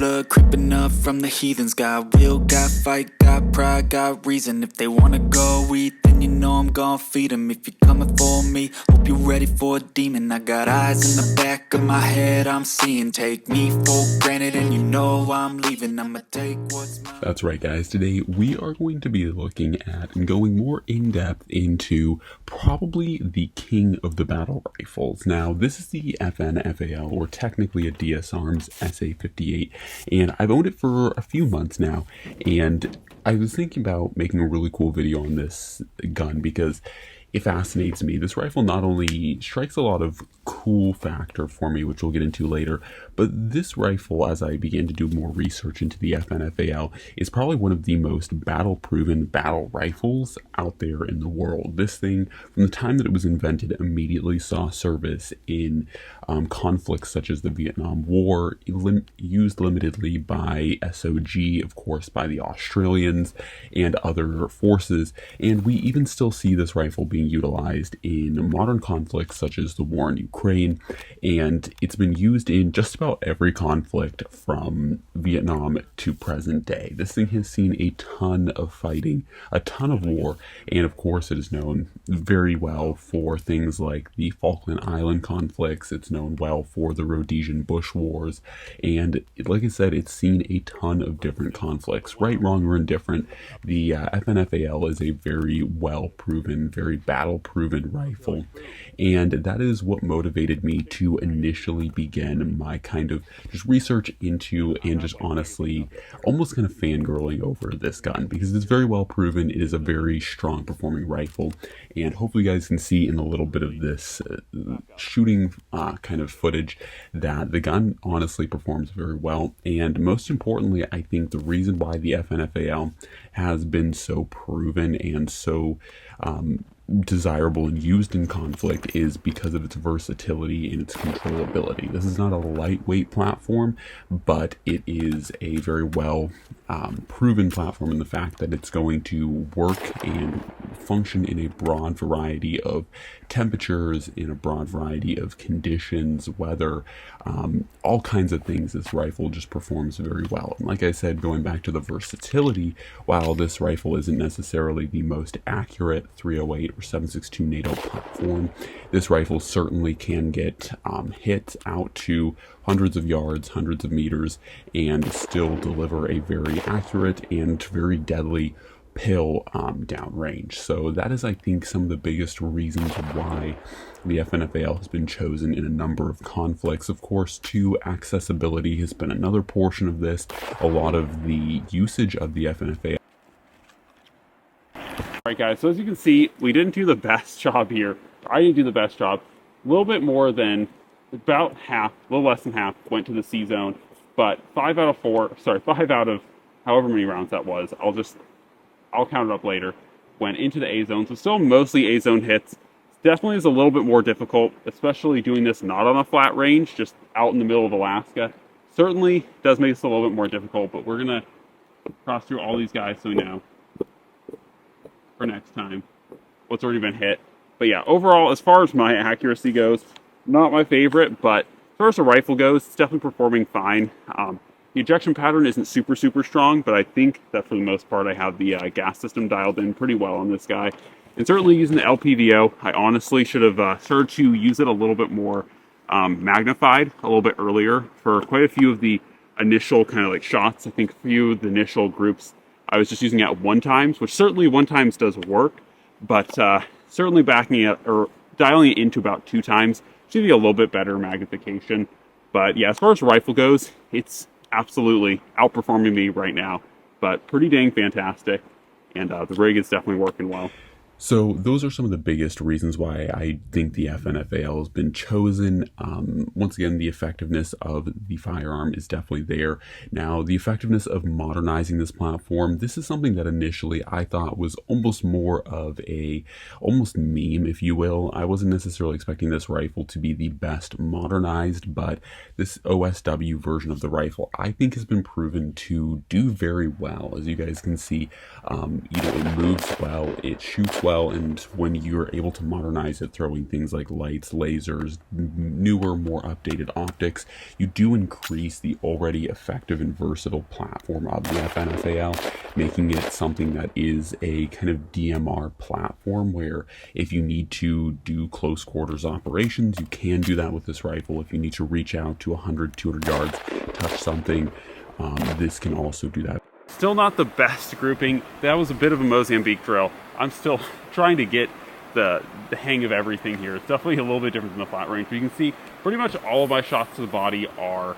blood creeping up from the heathens. Got will, got fight, got pride, got reason. If they wanna go eat, then you know I'm gon' feed them. If you're coming for me, hope you're ready for a demon. I got eyes in the back of my head, I'm seeing. Take me for granted and you know I'm leaving. I'ma take what's mine. That's right, guys. Today we are going to be looking at and going more in depth into probably the king of the battle rifles. Now, this is the FN FAL, or technically a DS Arms SA58, and I've owned it for a few months now, and I was thinking about making a really cool video on this gun because it fascinates me. This rifle not only strikes a lot of cool factor for me, which we'll get into later, but this rifle, as I began to do more research into the FN FAL, is probably one of the most battle-proven battle rifles out there in the world. This thing, from the time that it was invented, immediately saw service in conflicts such as the Vietnam War, used limitedly by SOG, of course, by the Australians and other forces, and we even still see this rifle being utilized in modern conflicts such as the war in Ukraine, and it's been used in just about every conflict from Vietnam to present day. This thing has seen a ton of fighting, a ton of war, and of course it is known very well for things like the Falkland Island conflicts. It's known well for the Rhodesian Bush Wars, and like I said, it's seen a ton of different conflicts. Right, wrong, or indifferent, the FN FAL is a very well proven, very battle proven rifle, and that is what motivated me to initially begin my kind of just research into and just honestly almost kind of fangirling over this gun, because it's very well proven. It is a very strong performing rifle, and hopefully you guys can see in a little bit of this shooting kind of footage that the gun honestly performs very well. And most importantly, I think the reason why the FN FAL has been so proven and so desirable and used in conflict is because of its versatility and its controllability. This is not a lightweight platform, but it is a very well proven platform in the fact that it's going to work and function in a broad variety of temperatures, in a broad variety of conditions, weather, all kinds of things. This rifle just performs very well. And like I said, going back to the versatility, while this rifle isn't necessarily the most accurate 308 or 7.62 NATO platform, this rifle certainly can get hit out to hundreds of yards, hundreds of meters, and still deliver a very accurate and very deadly pill downrange. So that is, I think, some of the biggest reasons why the FN FAL has been chosen in a number of conflicts. Of course, too, accessibility has been another portion of this. A lot of the usage of the FN FAL. Alright guys, so as you can see, we didn't do the best job here. I didn't do the best job. A little bit more than about half, a little less than half went to the C zone, but 5 out of however many rounds that was, I'll count it up later, went into the A zone. So still mostly A zone hits. Definitely is a little bit more difficult, especially doing this not on a flat range, just out in the middle of Alaska. Certainly does make this a little bit more difficult, but we're gonna cross through all these guys so we know for next time what's already been hit. But yeah, overall, as far as my accuracy goes, not my favorite, but as far as the rifle goes, it's definitely performing fine. The ejection pattern isn't super strong, but I think that for the most part I have the gas system dialed in pretty well on this guy. And certainly using the LPVO, I honestly should have started to use it a little bit more magnified a little bit earlier for quite a few of the initial kind of like shots. I think a few of the initial groups I was just using at 1x, which certainly 1x does work, but certainly backing it or dialing it into about 2x should be a little bit better magnification. But yeah, as far as rifle goes, it's absolutely outperforming me right now, but pretty dang fantastic, and the rig is definitely working well. So those are some of the biggest reasons why I think the FN FAL has been chosen. Once again, the effectiveness of the firearm is definitely there. Now, the effectiveness of modernizing this platform, this is something that initially I thought was almost more of a almost meme, if you will. I wasn't necessarily expecting this rifle to be the best modernized, but this OSW version of the rifle I think has been proven to do very well. As you guys can see, it moves well, it shoots well, well, and when you're able to modernize it, throwing things like lights, lasers, newer, more updated optics, you do increase the already effective and versatile platform of the FN FAL, making it something that is a kind of DMR platform where if you need to do close quarters operations, you can do that with this rifle. If you need to reach out to 100, 200 yards, touch something, this can also do that. Still not the best grouping. That was a bit of a Mozambique drill. I'm still trying to get the hang of everything here. It's definitely a little bit different than the flat range, but you can see pretty much all of my shots to the body are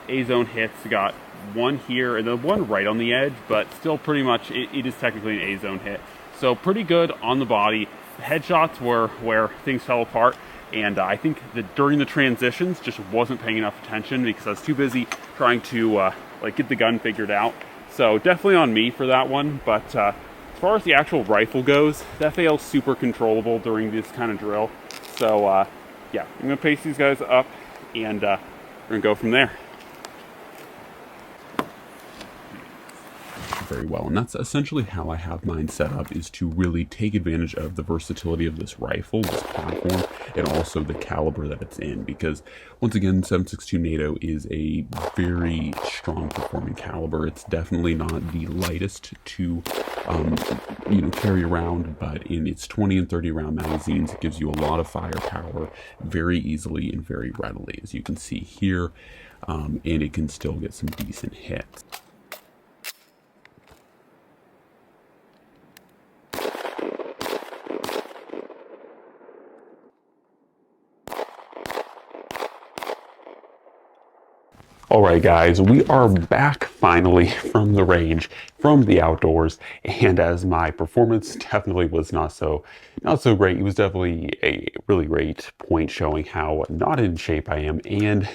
A-zone hits. Got one here and then one right on the edge, but still pretty much it is technically an A-zone hit. So pretty good on the body. The headshots were where things fell apart, and I think that during the transitions just wasn't paying enough attention because I was too busy trying to like get the gun figured out. So definitely on me for that one, but as far as the actual rifle goes, the FAL's super controllable during this kind of drill. So yeah, I'm gonna pace these guys up and we're gonna go from there. Very well, and that's essentially how I have mine set up, is to really take advantage of the versatility of this rifle, this platform, and also the caliber that it's in, because once again, 7.62 NATO is a very strong performing caliber. It's definitely not the lightest to carry around, but in its 20 and 30 round magazines, it gives you a lot of firepower very easily and very readily, as you can see here, and it can still get some decent hits. Alright guys, we are back finally from the range, from the outdoors, and as my performance definitely was not so great, it was definitely a really great point showing how not in shape I am and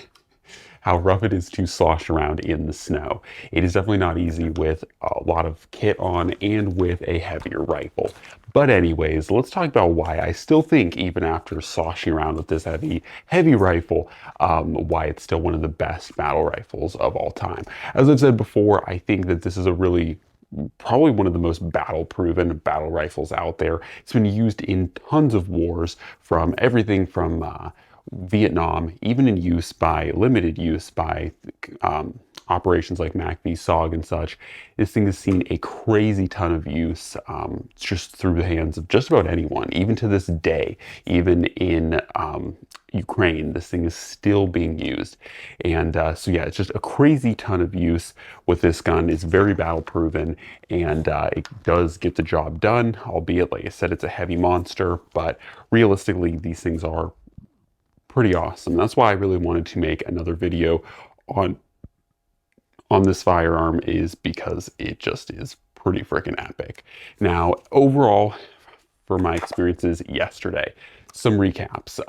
how rough it is to slosh around in the snow. It is definitely not easy with a lot of kit on and with a heavier rifle. But anyways, let's talk about why I still think, even after sloshing around with this heavy rifle, why it's still one of the best battle rifles of all time. As I've said before, I think that this is probably one of the most battle-proven battle rifles out there. It's been used in tons of wars, from everything from Vietnam, even limited use by operations like MACV, SOG, and such. This thing has seen a crazy ton of use just through the hands of just about anyone. Even to this day, even in Ukraine, this thing is still being used. And so yeah, it's just a crazy ton of use with this gun. It's very battle proven, and it does get the job done, albeit, like I said, it's a heavy monster, but realistically, these things are pretty awesome. That's why I really wanted to make another video on this firearm, is because it just is pretty freaking epic. Now, overall, for my experiences yesterday, some recaps.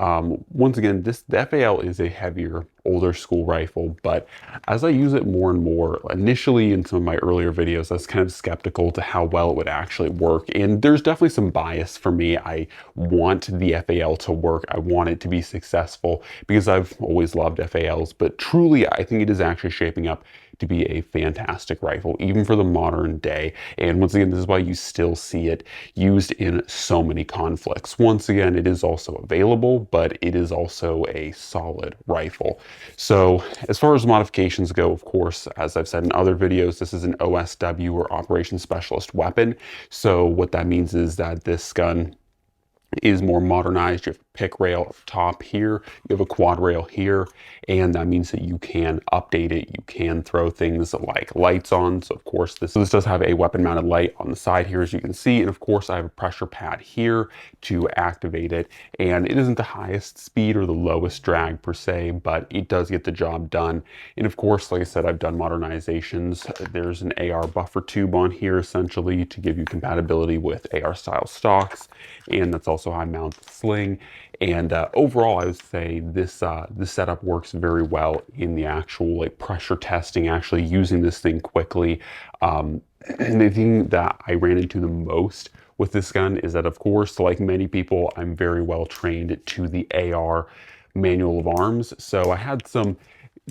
Once again, the FAL is a heavier, older school rifle, but as I use it more and more, initially in some of my earlier videos, I was kind of skeptical to how well it would actually work. And there's definitely some bias for me. I want the FAL to work. I want it to be successful because I've always loved FALs, but truly, I think it is actually shaping up to be a fantastic rifle, even for the modern day. And once again, this is why you still see it used in so many conflicts. Once again, it is also available, but it is also a solid rifle. So as far as modifications go, of course, as I've said in other videos, this is an OSW, or Operations Specialist weapon. So what that means is that this gun is more modernized. You have a pick rail up top here, you have a quad rail here, and that means that you can update it. You can throw things like lights on. So of course, this does have a weapon mounted light on the side here, as you can see. And of course, I have a pressure pad here to activate it. And it isn't the highest speed or the lowest drag per se, but it does get the job done. And of course, like I said, I've done modernizations. There's an AR buffer tube on here, essentially to give you compatibility with AR style stocks. And that's also how I mount the sling. And overall, I would say this setup works very well in the actual pressure testing, actually using this thing quickly. And the thing that I ran into the most with this gun is that, of course, like many people, I'm very well trained to the AR manual of arms. So I had some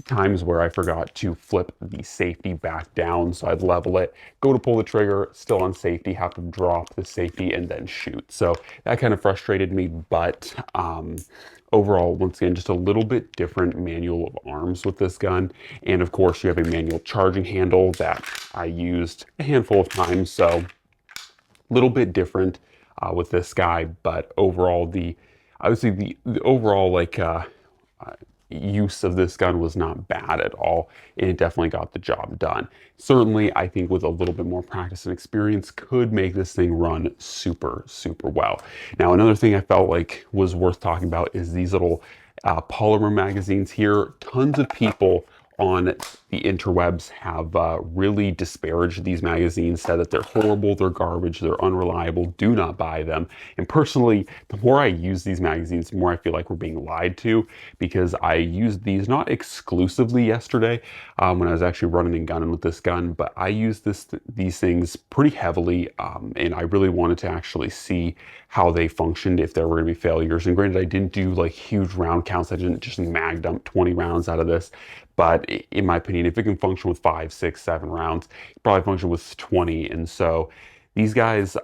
times where I forgot to flip the safety back down. So I'd level it, go to pull the trigger, still on safety, have to drop the safety and then shoot. So that kind of frustrated me, but overall, once again, just a little bit different manual of arms with this gun. And of course, you have a manual charging handle that I used a handful of times. So a little bit different with this guy, but overall, I would say the overall use of this gun was not bad at all, and it definitely got the job done. Certainly, I think with a little bit more practice and experience, could make this thing run super, super well. Now, another thing I felt like was worth talking about is these little polymer magazines here. Tons of people on the interwebs have really disparaged these magazines, said that they're horrible, they're garbage, they're unreliable, do not buy them. And personally, the more I use these magazines, the more I feel like we're being lied to, because I used these not exclusively yesterday when I was actually running and gunning with this gun, but I used these things pretty heavily, and I really wanted to actually see how they functioned, if there were going to be failures. And granted, I didn't do like huge round counts. I didn't just mag dump 20 rounds out of this. But in my opinion, if it can function with 5, 6, 7 rounds, it probably function with 20. And so these guys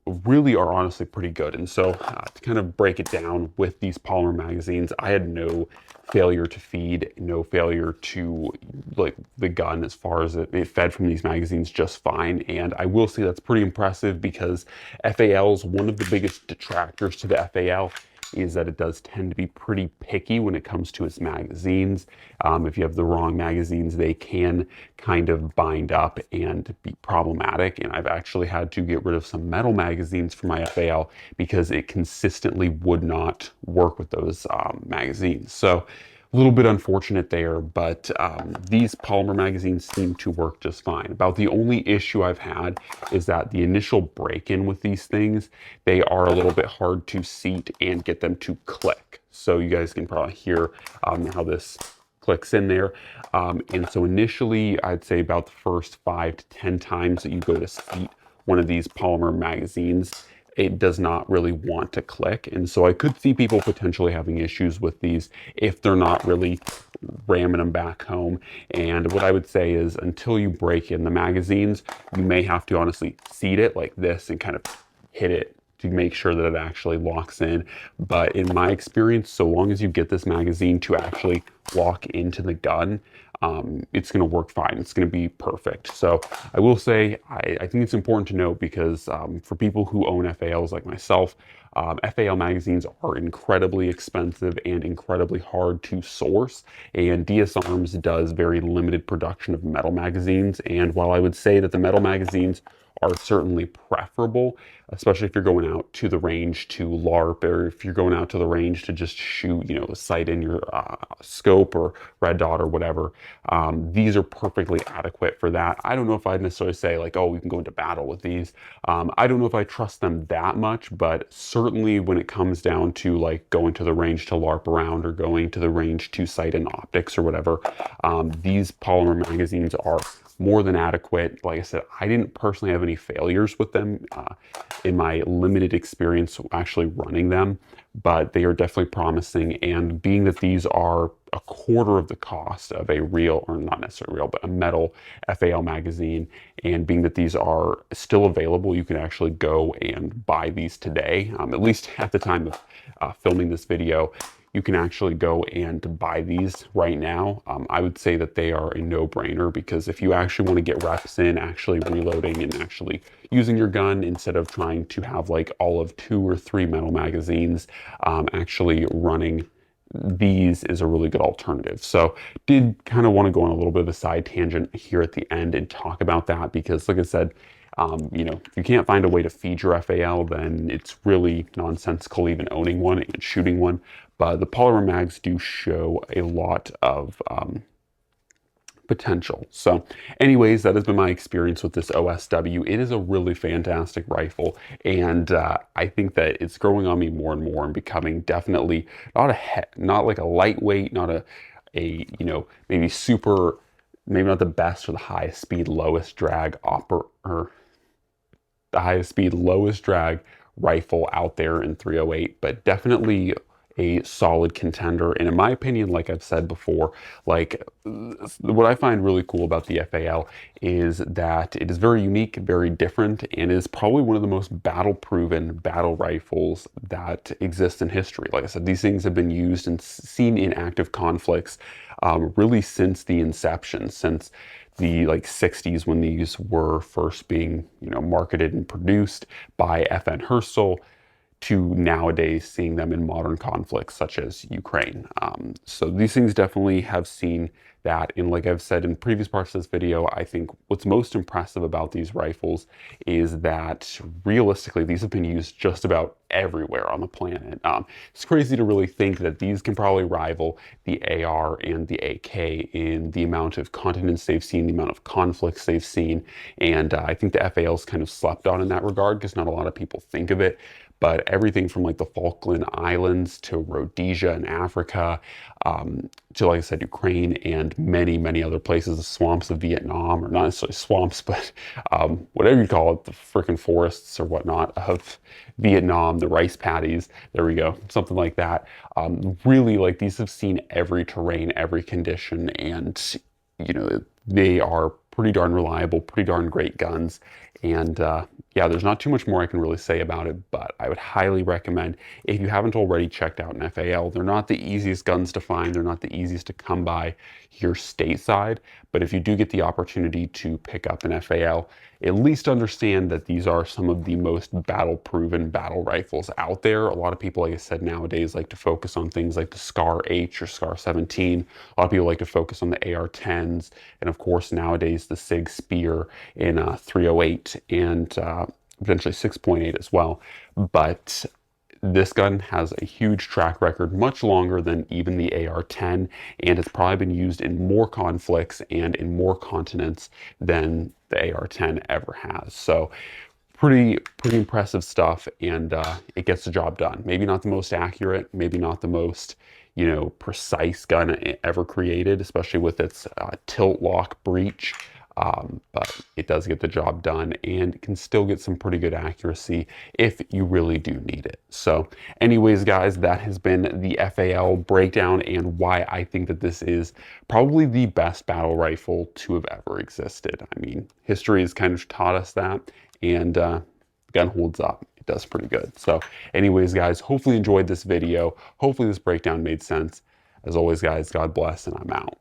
really are honestly pretty good. And so to kind of break it down with these polymer magazines, I had no failure to feed, no failure to like the gun as far as it fed from these magazines just fine. And I will say that's pretty impressive, because FAL's one of the biggest detractors to the FAL is that it does tend to be pretty picky when it comes to its magazines. If you have the wrong magazines, they can kind of bind up and be problematic. And I've actually had to get rid of some metal magazines for my FAL because it consistently would not work with those magazines. So a little bit unfortunate there, but these polymer magazines seem to work just fine. About the only issue I've had is that the initial break-in with these things, they are a little bit hard to seat and get them to click. So you guys can probably hear how this clicks in there. And so initially, I'd say about the first 5 to 10 times that you go to seat one of these polymer magazines, it does not really want to click. And so I could see people potentially having issues with these if they're not really ramming them back home. And what I would say is, until you break in the magazines, you may have to honestly seat it like this and kind of hit it to make sure that it actually locks in. But in my experience, so long as you get this magazine to actually lock into the gun, it's going to work fine. It's going to be perfect. So I will say, I think it's important to note, because for people who own FALs like myself, FAL magazines are incredibly expensive and incredibly hard to source. And DS Arms does very limited production of metal magazines. And while I would say that the metal magazines are certainly preferable, especially if you're going out to the range to LARP, or if you're going out to the range to just shoot, a sight in your scope or red dot or whatever. These are perfectly adequate for that. I don't know if I'd necessarily say like, oh, we can go into battle with these. I don't know if I trust them that much, but certainly when it comes down to like going to the range to LARP around, or going to the range to sight in optics or whatever, these polymer magazines are more than adequate. Like I said, I didn't personally have any failures with them in my limited experience actually running them, but they are definitely promising. And being that these are a quarter of the cost of a real, or not necessarily real, but a metal FAL magazine, and being that these are still available, you can actually go and buy these today, at least at the time of filming this video. You can actually go and buy these right now. I would say that they are a no-brainer, because if you actually want to get reps in actually reloading and actually using your gun, instead of trying to have like all of 2 or 3 metal magazines, actually running these is a really good alternative. So did kind of want to go on a little bit of a side tangent here at the end and talk about that, because like I said, if you can't find a way to feed your FAL, then it's really nonsensical even owning one and shooting one. But the polymer mags do show a lot of potential. So anyways, that has been my experience with this OSW. It is a really fantastic rifle, and I think that it's growing on me more and more, and becoming definitely not like a lightweight, not a maybe super, maybe not the best or the highest speed, lowest drag the highest speed, lowest drag rifle out there in 308, but definitely a solid contender. And in my opinion, like I've said before, like what I find really cool about the FAL is that it is very unique, very different, and is probably one of the most battle-proven battle rifles that exist in history. Like I said, these things have been used and seen in active conflicts really since the inception, since the like 60s when these were first being, marketed and produced by FN to nowadays seeing them in modern conflicts such as Ukraine. So these things definitely have seen that. And like I've said in previous parts of this video, I think what's most impressive about these rifles is that realistically, these have been used just about everywhere on the planet. It's crazy to really think that these can probably rival the AR and the AK in the amount of continents they've seen, the amount of conflicts they've seen. And I think the FAL's kind of slept on in that regard because not a lot of people think of it. But everything from like the Falkland Islands to Rhodesia in Africa, to, like I said, Ukraine and many, many other places, the swamps of Vietnam, or not necessarily swamps, but whatever you call it, the frickin' forests or whatnot of Vietnam, the rice paddies, there we go, something like that. Really, like, these have seen every terrain, every condition, and, they are pretty darn reliable, pretty darn great guns. And yeah, there's not too much more I can really say about it, but I would highly recommend, if you haven't already checked out an FAL, they're not the easiest guns to find, they're not the easiest to come by here stateside, but if you do get the opportunity to pick up an FAL, at least understand that these are some of the most battle-proven battle rifles out there. A lot of people, like I said, nowadays like to focus on things like the SCAR H or SCAR 17. A lot of people like to focus on the AR-10s, and of course nowadays the SIG Spear in 308 and potentially 6.8 as well. But this gun has a huge track record, much longer than even the AR-10, and it's probably been used in more conflicts and in more continents than the AR-10 ever has. So pretty impressive stuff, and it gets the job done. Maybe not the most accurate, maybe not the most precise gun ever created, especially with its tilt lock breech. But it does get the job done and can still get some pretty good accuracy if you really do need it. So anyways, guys, that has been the FAL breakdown and why I think that this is probably the best battle rifle to have ever existed. I mean, history has kind of taught us that, and the gun holds up. It does pretty good. So anyways, guys, hopefully you enjoyed this video. Hopefully this breakdown made sense. As always, guys, God bless, and I'm out.